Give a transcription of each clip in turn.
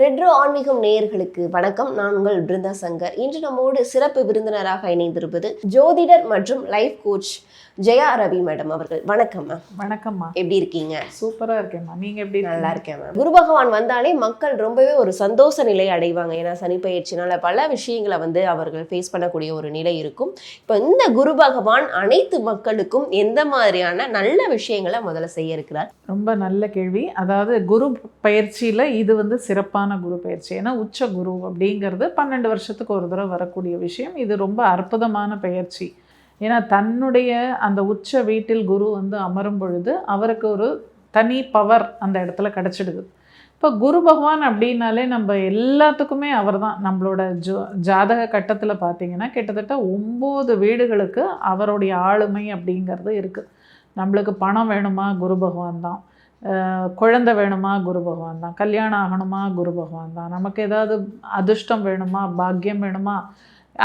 Retro ஆன்மீகம் நேயர்களுக்கு வணக்கம். நான் உங்கள் பிருந்தா சங்கர். இன்று நம்மோடு சிறப்பு விருந்தினராக இணைந்திருப்பது ஜோதிடர் மற்றும் life coach Jaya Ravi madam அவர்கள். வணக்கம் மேம். வணக்கம்மா. எப்படி இருக்கீங்க? சூப்பராக இருக்கேன்மா. நீங்கள் எப்படி? நல்லா இருக்கேன் மேம். குரு பகவான் வந்தாலே மக்கள் ரொம்பவே ஒரு சந்தோஷ நிலை அடைவாங்க. ஏன்னா சனி பயிற்சினால பல விஷயங்களை அவர்கள் ஃபேஸ் பண்ணக்கூடிய ஒரு நிலை இருக்கும். இப்போ இந்த குரு பகவான் அனைத்து மக்களுக்கும் எந்த மாதிரியான நல்ல விஷயங்களை முதல்ல செய்ய இருக்கிறார்? ரொம்ப நல்ல கேள்வி. அதாவது குரு பயிற்சியில் இது சிறப்பான குரு பயிற்சி. ஏன்னா உச்ச குரு அப்படிங்கிறது 12 வருஷத்துக்கு ஒரு தடவை வரக்கூடிய விஷயம். இது ரொம்ப அற்புதமான பயிற்சி. ஏன்னா தன்னுடைய அந்த உச்ச வீட்டில் குரு அமரும் பொழுது அவருக்கு ஒரு தனி பவர் அந்த இடத்துல கிடச்சிடுது. இப்போ குரு பகவான் அப்படின்னாலே நம்ம எல்லாத்துக்குமே அவர் தான். நம்மளோட ஜாதக கட்டத்தில் பார்த்திங்கன்னா கிட்டத்தட்ட 9 வீடுகளுக்கு அவருடைய ஆளுமை அப்படிங்கிறது இருக்குது. நம்மளுக்கு பணம் வேணுமா, குரு பகவான் தான். குழந்தை வேணுமா, குரு பகவான் தான். கல்யாணம் ஆகணுமா, குரு பகவான் தான். நமக்கு ஏதாவது அதிர்ஷ்டம் வேணுமா, பாக்கியம் வேணுமா,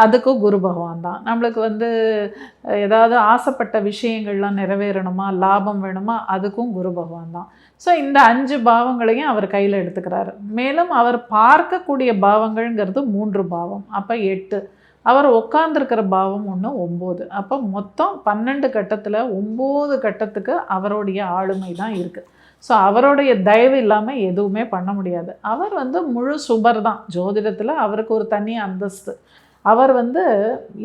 அதுக்கும் குரு பகவான் தான். நம்மளுக்கு ஏதாவது ஆசைப்பட்ட விஷயங்கள்லாம் நிறைவேறணுமா, லாபம் வேணுமா, அதுக்கும் குரு பகவான் தான். ஸோ இந்த 5 பாவங்களையும் அவர் கையில் எடுத்துக்கிறாரு. மேலும் அவர் பார்க்கக்கூடிய பாவங்கள்ங்கிறது 3 பாவம், அப்போ 8. அவர் உட்கார்ந்துருக்கிற பாவம் 9. அப்போ மொத்தம் 12 கட்டத்தில் 9 கட்டத்துக்கு அவருடைய ஆளுமை தான் இருக்குது. ஸோ அவருடைய தயவு இல்லாமல் எதுவுமே பண்ண முடியாது. அவர் முழு சுபர் தான். ஜோதிடத்தில் அவருக்கு ஒரு தனி அந்தஸ்து. அவர்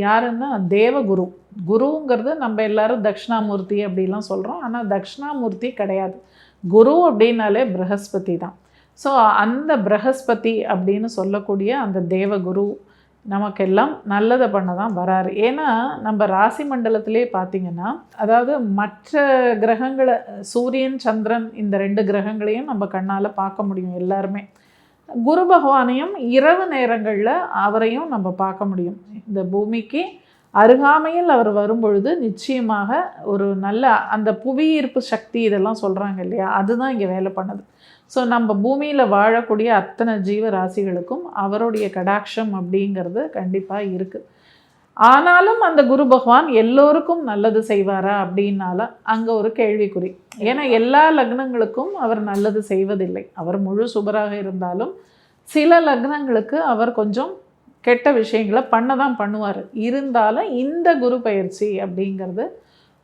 யாருன்னா தேவகுரு. குருங்கிறது நம்ம எல்லாரும் தட்சிணாமூர்த்தி அப்படிலாம் சொல்கிறோம். ஆனால் தட்சிணாமூர்த்தி கிடையாது. குரு அப்படின்னாலே ப்ரஹஸ்பதி தான். ஸோ அந்த ப்ரஹஸ்பதி அப்படின்னு சொல்லக்கூடிய அந்த தேவகுரு நமக்கெல்லாம் நல்லதை பண்ண தான் வராரு. ஏன்னா நம்ம ராசி மண்டலத்திலே பார்த்திங்கன்னா, அதாவது மற்ற கிரகங்களை, சூரியன் சந்திரன் இந்த 2 கிரகங்களையும் நம்ம கண்ணால் பார்க்க முடியும் எல்லாருமே. குரு பகவானையும் இரவு நேரங்களில் அவரையும் நம்ம பார்க்க முடியும். இந்த பூமிக்கு அருகாமையில் அவர் வரும்பொழுது நிச்சயமாக ஒரு நல்ல அந்த புவியீர்ப்பு சக்தி இதெல்லாம் சொல்கிறாங்க இல்லையா, அதுதான் இங்கே வேலை பண்ணுது. ஸோ நம்ம பூமியில் வாழக்கூடிய அத்தனை ஜீவராசிகளுக்கும் அவருடைய கடாட்சம் அப்படிங்கிறது கண்டிப்பாக இருக்குது. ஆனாலும் அந்த குரு பகவான் எல்லோருக்கும் நல்லது செய்வாரா அப்படின்னால அங்கே ஒரு கேள்விக்குறி. ஏன்னா எல்லா லக்னங்களுக்கும் அவர் நல்லது செய்வதில்லை. அவர் முழு சுபராக இருந்தாலும் சில லக்னங்களுக்கு அவர் கொஞ்சம் கெட்ட விஷயங்களை பண்ண தான் பண்ணுவார். இருந்தாலும் இந்த குரு பயிற்சி அப்படிங்கிறது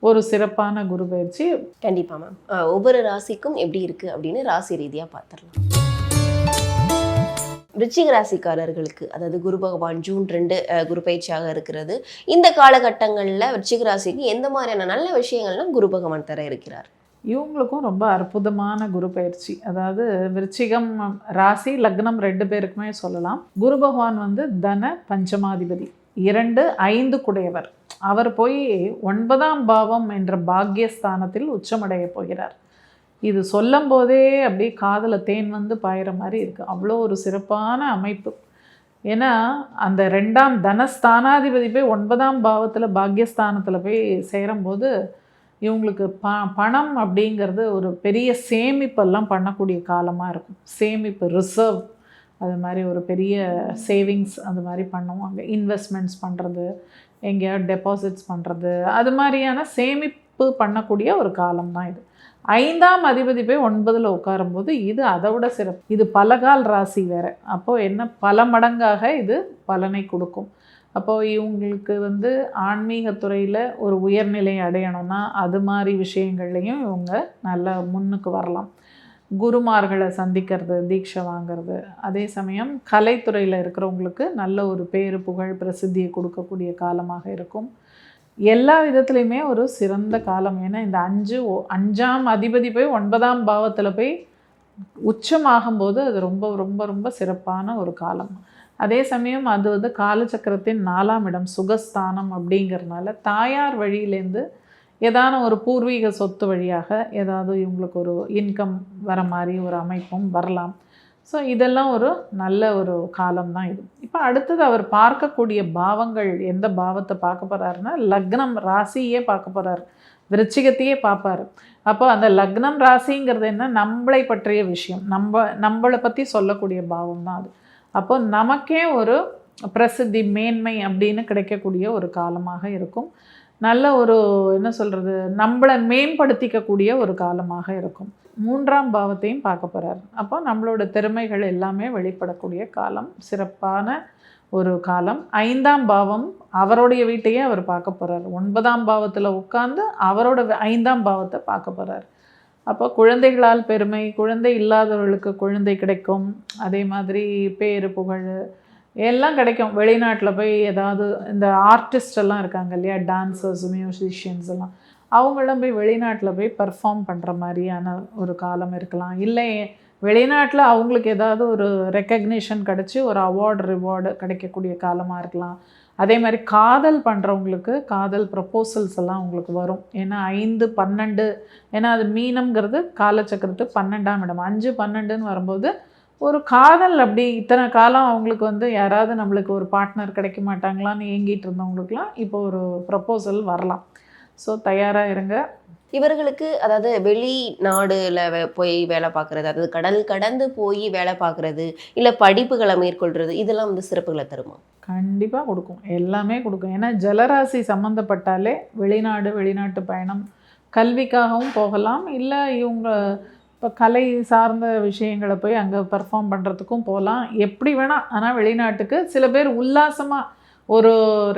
ஒரு சிறப்பான குரு பயிற்சி. கண்டிப்பாக மேம். ஒவ்வொரு ராசிக்கும் எப்படி இருக்குது அப்படின்னு ராசி ரீதியாக பார்த்துடலாம். விருச்சிக ராசிக்காரர்களுக்கு, அதாவது குரு பகவான் ஜூன் 2 குரு பயிற்சியாக இருக்கிறது. இந்த காலகட்டங்களில் விருச்சிக ராசிக்கு எந்த மாதிரியான நல்ல விஷயங்கள்லாம் குரு பகவான் தர இருக்கிறார்? இவங்களுக்கும் ரொம்ப அற்புதமான குரு பயிற்சி. அதாவது விருச்சிகம் ராசி லக்னம் 2 பேருக்குமே சொல்லலாம். குரு பகவான் தன பஞ்சமாதிபதி, 2, 5 குடையவர். அவர் போய் 9ஆம் பாவம் என்ற பாக்யஸ்தானத்தில் உச்சமடைய போகிறார். இது சொல்லும் போதே அப்படியே காதில் தேன் பாயிற மாதிரி இருக்குது. அவ்வளோ ஒரு சிறப்பான அமைப்பு. ஏன்னா அந்த 2ஆம் தனஸ்தானாதிபதி போய் 9ஆம் பாவத்தில் பாக்யஸ்தானத்தில் போய் சேரும்போது இவங்களுக்கு பணம் அப்படிங்கிறது ஒரு பெரிய சேமிப்பெல்லாம் பண்ணக்கூடிய காலமாக இருக்கும். சேமிப்பு, ரிசர்வ், அது மாதிரி ஒரு பெரிய சேவிங்ஸ் அது மாதிரி பண்ணுவாங்க. இன்வெஸ்ட்மெண்ட்ஸ் பண்ணுறது, எங்கேயாவது டெபாசிட்ஸ் பண்ணுறது, அது மாதிரியான சேமிப்பு பண்ணக்கூடிய ஒரு காலம் தான் இது. 5ஆம் அதிபதி போய் 9ல் உட்காரும்போது இது அதை விட சிறப்பு. இது பலகால் ராசி வேறு. அப்போது என்ன, பல மடங்காக இது பலனை கொடுக்கும். அப்போது இவங்களுக்கு ஆன்மீகத்துறையில் ஒரு உயர்நிலை அடையணும்னா அது மாதிரி விஷயங்கள்லையும் இவங்க நல்லா முன்னுக்கு வரலாம். குருமார்களை சந்திக்கிறது, தீட்சை வாங்கிறது. அதே சமயம் கலைத்துறையில் இருக்கிறவங்களுக்கு நல்ல ஒரு பேரு புகழ் பிரசித்தியை கொடுக்கக்கூடிய காலமாக இருக்கும். எல்லா விதத்துலையுமே ஒரு சிறந்த காலம். ஏன்னா இந்த 5ஆம் அதிபதி போய் 9ஆம் பாவத்தில் போய் உச்சமாகும்போது அது ரொம்ப ரொம்ப ரொம்ப சிறப்பான ஒரு காலம். அதே சமயம் அது காலச்சக்கரத்தின் 4ஆம் இடம், சுகஸ்தானம் அப்படிங்கிறதுனால தாயார் வழியிலேருந்து ஏதான ஒரு பூர்வீக சொத்து வழியாக ஏதாவது இவங்களுக்கு ஒரு இன்கம் வர மாதிரி ஒரு அமைப்பும் வரலாம். ஸோ இதெல்லாம் ஒரு நல்ல ஒரு காலம் தான் இது. இப்போ அடுத்தது அவர் பார்க்கக்கூடிய பாவங்கள், எந்த பாவத்தை பார்க்க போகிறாருன்னா லக்னம் ராசியே பார்க்க போகிறார். விருச்சிகத்தையே பார்ப்பார். அப்போ அந்த லக்னம் ராசிங்கிறது என்ன, நம்மளை பற்றிய விஷயம், நம்மளை பற்றி சொல்லக்கூடிய பாவம் தான் அது. அப்போ நமக்கே ஒரு பிரசித்தி, மேன்மை அப்படின்னு கிடைக்கக்கூடிய ஒரு காலமாக இருக்கும். நல்ல ஒரு என்ன சொல்கிறது, நம்மளை மேம்படுத்திக்கக்கூடிய ஒரு காலமாக இருக்கும். 3ஆம் பாவத்தையும் பார்க்க போகிறார். அப்போ நம்மளோட திறமைகள் எல்லாமே வெளிப்படக்கூடிய காலம், சிறப்பான ஒரு காலம். 5ஆம் பாவம் அவருடைய வீட்டையே அவர் பார்க்க போகிறார். 9ஆம் பாவத்தில் உட்கார்ந்து அவரோட 5ஆம் பாவத்தை பார்க்க போகிறார். அப்போ குழந்தைகளால் பெருமை, குழந்தை இல்லாதவர்களுக்கு குழந்தை கிடைக்கும், அதே மாதிரி பேரு புகழ் எல்லாம் கிடைக்கும். வெளிநாட்டில் போய் ஏதாவது இந்த ஆர்டிஸ்ட் எல்லாம் இருக்காங்க இல்லையா, டான்சர்ஸ், மியூசிஷியன்ஸ் எல்லாம், அவங்களாம் போய் வெளிநாட்டில் போய் பர்ஃபார்ம் பண்ணுற மாதிரியான ஒரு காலம் இருக்கலாம். இல்லை வெளிநாட்டில் அவங்களுக்கு ஏதாவது ஒரு ரெக்கக்னிஷன் கிடச்சி ஒரு ரிவார்டு கிடைக்கக்கூடிய காலமாக இருக்கலாம். அதே மாதிரி காதல் பண்ணுறவங்களுக்கு காதல் ப்ரப்போசல்ஸ் எல்லாம் அவங்களுக்கு வரும். ஏன்னா 5, 12, ஏன்னா அது மீனம்ங்கிறது காலச்சக்கரத்துக்கு 12ஆம் இடம். 5, 12ன்னு வரும்போது ஒரு காதல் அப்படி இத்தனை காலம் அவங்களுக்கு வந்து யாராவது நம்மளுக்கு ஒரு பார்ட்னர் கிடைக்க மாட்டாங்களான்னு ஏங்கிட்டு இருந்தவங்களுக்குலாம் இப்போ ஒரு ப்ரப்போசல் வரலாம். ஸோ தயாராக இருங்க. இவர்களுக்கு அதாவது வெளிநாடுல போய் வேலை பார்க்குறது, அதாவது கடல் கடந்து போய் வேலை பார்க்குறது, இல்லை படிப்புகளை மேற்கொள்கிறது, இதெல்லாம் வந்து சிறப்புகளை தருமா? கண்டிப்பாக கொடுக்கும், எல்லாமே கொடுக்கும். ஏன்னா ஜலராசி சம்மந்தப்பட்டாலே வெளிநாட்டு பயணம், கல்விக்காகவும் போகலாம், இல்லை இவங்க இப்போ கலை சார்ந்த விஷயங்களை போய் அங்கே பர்ஃபார்ம் பண்ணுறதுக்கும் போகலாம், எப்படி வேணால். ஆனால் வெளிநாட்டுக்கு சில பேர் உல்லாசமாக ஒரு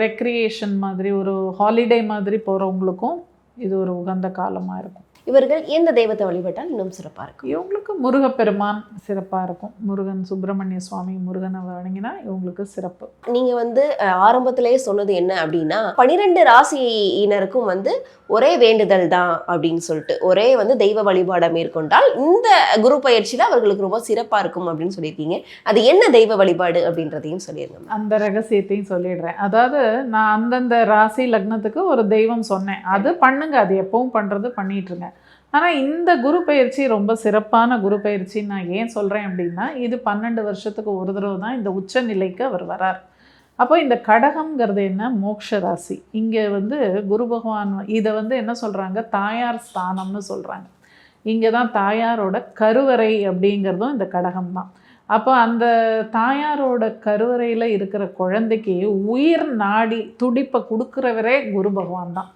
ரெக்ரியேஷன் மாதிரி, ஒரு ஹாலிடே மாதிரி போகிறவங்களுக்கும் இது ஒரு உகந்த காலமாக இருக்கும். இவர்கள் எந்த தெய்வத்தை வழிபட்டால் இன்னும் சிறப்பாக இருக்கும்? இவங்களுக்கு முருகப்பெருமான் சிறப்பாக இருக்கும். முருகன், சுப்பிரமணிய சுவாமி, முருகனை வணங்கினா இவங்களுக்கு சிறப்பு. நீங்கள் வந்து ஆரம்பத்திலேயே சொன்னது என்ன அப்படின்னா 12 ராசியினருக்கும் வந்து ஒரே வேண்டுதல் தான் அப்படின்னு சொல்லிட்டு, ஒரே வந்து தெய்வ வழிபாடை மேற்கொண்டால் இந்த குரு பயிற்சியில் அவர்களுக்கு ரொம்ப சிறப்பாக இருக்கும் அப்படின்னு சொல்லியிருக்கீங்க. அது என்ன தெய்வ வழிபாடு அப்படின்றதையும் சொல்லிடுங்க. அந்த ரகசியத்தையும் சொல்லிடுறேன். அதாவது நான் அந்தந்த ராசி லக்னத்துக்கு ஒரு தெய்வம் சொன்னேன், அது பண்ணுங்க, அது எப்பவும் பண்ணுறது பண்ணிட்டுருங்க. ஆனால் இந்த குரு பயிற்சி ரொம்ப சிறப்பான குரு பயிற்சின்னு நான் ஏன் சொல்கிறேன் அப்படின்னா, இது 12 வருஷத்துக்கு ஒரு தடவை தான் இந்த உச்ச நிலைக்கு அவர் வரார். அப்போ இந்த கடகம்ங்கிறது என்ன, மோட்ச ராசி. இங்கே வந்து குரு பகவான் இதை வந்து என்ன சொல்கிறாங்க, தாயார் ஸ்தானம்னு சொல்கிறாங்க. இங்கே தான் தாயாரோட கருவறை அப்படிங்கிறதும் இந்த கடகம் தான். அப்போ அந்த தாயாரோட கருவறையில் இருக்கிற குழந்தைக்கு உயிர் நாடி துடிப்பை கொடுக்குறவரே குரு பகவான் தான்.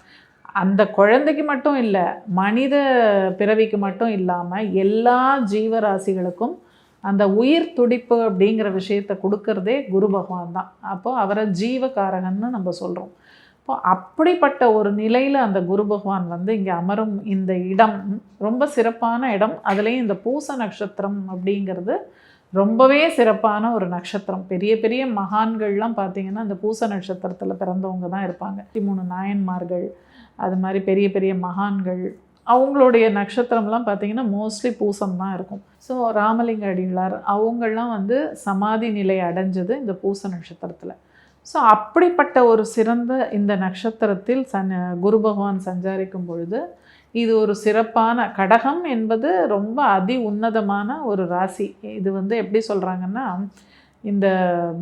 அந்த குழந்தைக்கு மட்டும் இல்லை, மனித பிறவிக்கு மட்டும் இல்லாமல் எல்லா ஜீவராசிகளுக்கும் அந்த உயிர் துடிப்பு அப்படிங்கிற விஷயத்தை கொடுக்கறதே குரு பகவான் தான். அப்போது அவரை ஜீவகாரகன்னு நம்ம சொல்கிறோம். இப்போ அப்படிப்பட்ட ஒரு நிலையில் அந்த குரு பகவான் வந்து இங்கே அமரும் இந்த இடம் ரொம்ப சிறப்பான இடம். அதுலேயும் இந்த பூச நட்சத்திரம் அப்படிங்கிறது ரொம்பவே சிறப்பான ஒரு நட்சத்திரம். பெரிய பெரிய மகான்கள்லாம் பார்த்திங்கன்னா அந்த பூச நட்சத்திரத்தில் பிறந்தவங்க தான் இருப்பாங்க. 3 நாயன்மார்கள், அது மாதிரி பெரிய பெரிய மகான்கள், அவங்களுடைய நட்சத்திரம்லாம் பார்த்திங்கன்னா மோஸ்ட்லி பூசம் தான் இருக்கும். ஸோ ராமலிங்க அடிகளார் அவங்கள்லாம் வந்து சமாதி நிலை அடைஞ்சது இந்த பூச நட்சத்திரத்தில். ஸோ அப்படிப்பட்ட ஒரு சிறந்த இந்த நட்சத்திரத்தில் குரு பகவான் சஞ்சாரிக்கும் பொழுது இது ஒரு சிறப்பான கடகம் என்பது ரொம்ப அதி உன்னதமான ஒரு ராசி. இது வந்து எப்படி சொல்கிறாங்கன்னா, இந்த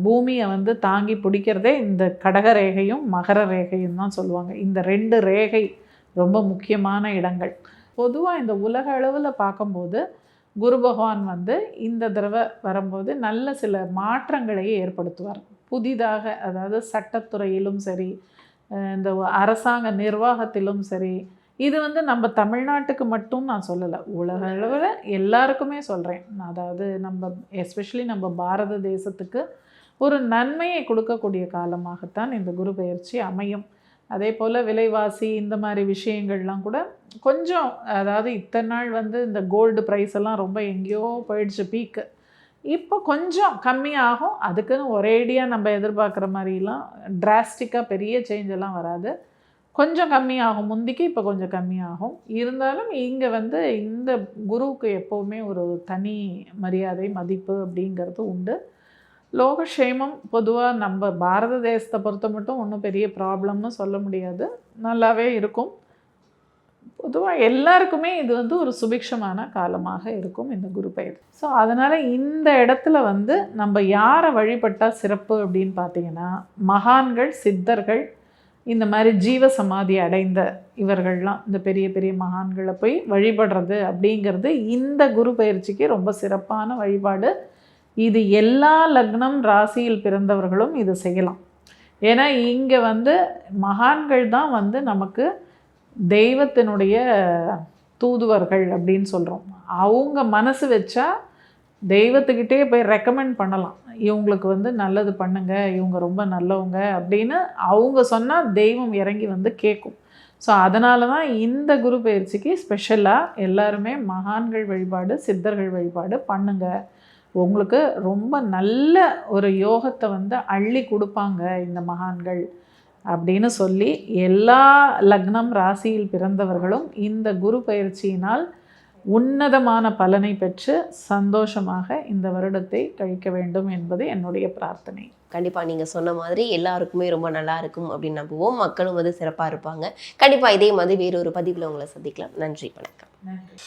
பூமியை வந்து தாங்கி பிடிக்கிறதே இந்த கடக ரேகையும் மகர ரேகையும் தான் சொல்லுவாங்க. இந்த 2 ரேகை ரொம்ப முக்கியமான இடங்கள். பொதுவாக இந்த உலக அளவில் பார்க்கும்போது குரு பகவான் வந்து இந்த தடவை வரும்போது நல்ல சில மாற்றங்களை ஏற்படுத்துவார். புதிதாக, அதாவது சட்டத்துறையிலும் சரி, இந்த அரசாங்க நிர்வாகத்திலும் சரி. இது வந்து நம்ம தமிழ்நாட்டுக்கு மட்டும் நான் சொல்லலை, உலக அளவில் எல்லாருக்குமே சொல்கிறேன். அதாவது நம்ம எஸ்பெஷலி நம்ம பாரத தேசத்துக்கு ஒரு நன்மையை கொடுக்கக்கூடிய காலமாகத்தான் இந்த குரு பெயர்ச்சி அமையும். அதே போல் விலைவாசி இந்த மாதிரி விஷயங்கள்லாம் கூட கொஞ்சம், அதாவது இத்தனை நாள் வந்து இந்த கோல்டு ப்ரைஸ் எல்லாம் ரொம்ப எங்கேயோ போயிடுச்சு பீக்கு, இப்போ கொஞ்சம் கம்மியாகும். அதுக்குன்னு ஒரேடியாக நம்ம எதிர்பார்க்குற மாதிரிலாம் டிராஸ்டிக்காக பெரிய சேஞ்ச் எல்லாம் வராது, கொஞ்சம் கம்மியாகும். முந்திக்கு இப்போ கொஞ்சம் கம்மியாகும். இருந்தாலும் இங்கே வந்து இந்த குருவுக்கு எப்போவுமே ஒரு தனி மரியாதை, மதிப்பு அப்படிங்கிறது உண்டு. லோகக்ஷேமம் பொதுவாக நம்ம பாரத தேசத்தை பொறுத்த மட்டும் ஒன்றும் பெரிய ப்ராப்ளம்னு சொல்ல முடியாது, நல்லாவே இருக்கும். பொதுவாக எல்லாருக்குமே இது வந்து ஒரு சுபிக்ஷமான காலமாக இருக்கும் இந்த குரு பெயர். ஸோ அதனால் இந்த இடத்துல வந்து நம்ம யாரை வழிபட்டால் சிறப்பு அப்படின்னு பார்த்தீங்கன்னா, மகான்கள், சித்தர்கள், இந்த மாதிரி ஜீவ சமாதி அடைந்த இவர்கள்லாம், இந்த பெரிய பெரிய மகான்களை போய் வழிபடுறது அப்படிங்கிறது இந்த குரு பயிற்சிக்கு ரொம்ப சிறப்பான வழிபாடு. இது எல்லா லக்னம் ராசியில் பிறந்தவர்களும் இது செய்யலாம். ஏன்னா இங்கே வந்து மகான்கள் தான் வந்து நமக்கு தெய்வத்தினுடைய தூதுவர்கள் அப்படின்னு சொல்கிறோம். அவங்க மனசு வச்சா தெய்வத்துக்கிட்டே போய் ரெக்கமெண்ட் பண்ணலாம், இவங்களுக்கு வந்து நல்லது பண்ணுங்க, இவங்க ரொம்ப நல்லவங்க அப்படின்னு அவங்க சொன்னால் தெய்வம் இறங்கி வந்து கேட்கும். ஸோ அதனால தான் இந்த குரு பயிற்சிக்கு ஸ்பெஷலாக எல்லாருமே மகான்கள் வழிபாடு, சித்தர்கள் வழிபாடு பண்ணுங்க. உங்களுக்கு ரொம்ப நல்ல ஒரு யோகத்தை வந்து அள்ளி கொடுப்பாங்க இந்த மகான்கள் அப்படின்னு சொல்லி எல்லா லக்னம் ராசியில் பிறந்தவர்களும் இந்த குரு பயிற்சியினால் உன்னதமான பலனை பெற்று சந்தோஷமாக இந்த வருடத்தை கழிக்க வேண்டும் என்பது என்னுடைய பிரார்த்தனை. கண்டிப்பாக நீங்கள் சொன்ன மாதிரி எல்லாருக்குமே ரொம்ப நல்லா இருக்கும் அப்படின்னு நம்புவோம். மக்களும் வந்து சிறப்பாக இருப்பாங்க. கண்டிப்பாக இதே மாதிரி வேறொரு பதிவில் உங்களை சந்திக்கலாம். நன்றி, வணக்கம். நன்றி.